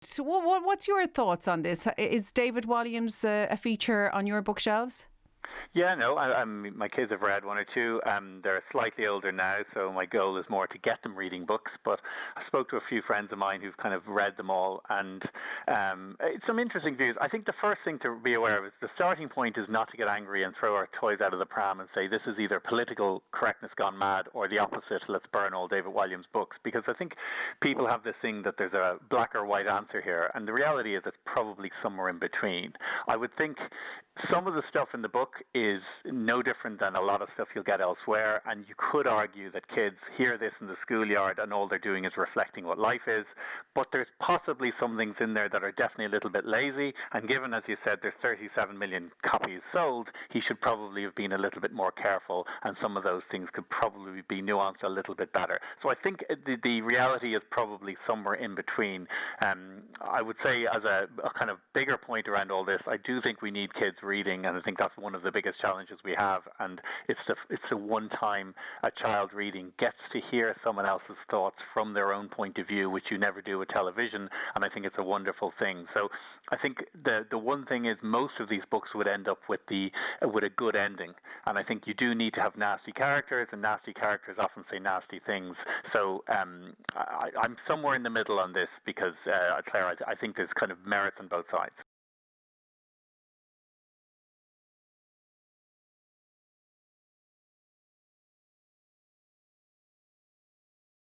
So what's your thoughts on this? Is David Walliams a feature on your bookshelves? Yeah, no, my kids have read one or two. They're slightly older now, so my goal is more to get them reading books. But I spoke to a few friends of mine who've kind of read them all, and it's some interesting views. I think the first thing to be aware of is the starting point is not to get angry and throw our toys out of the pram and say this is either political correctness gone mad or the opposite, let's burn all David Walliams' books. Because I think people have this thing that there's a black or white answer here, and the reality is it's probably somewhere in between. I would think some of the stuff in the book is no different than a lot of stuff you'll get elsewhere, and you could argue that kids hear this in the schoolyard and all they're doing is reflecting what life is, but there's possibly some things in there that are definitely a little bit lazy, and given, as you said, there's 37 million copies sold, he should probably have been a little bit more careful, and some of those things could probably be nuanced a little bit better. So I think the reality is probably somewhere in between. I would say as a kind of bigger point around all this, I do think we need kids reading, and I think that's one of the biggest challenges we have, and it's the one time a child reading gets to hear someone else's thoughts from their own point of view, which you never do with television, and I think it's a wonderful thing. So I think the one thing is most of these books would end up with a good ending, and I think you do need to have nasty characters, and nasty characters often say nasty things. So I'm somewhere in the middle on this because, Claire, I think there's kind of merits on both sides.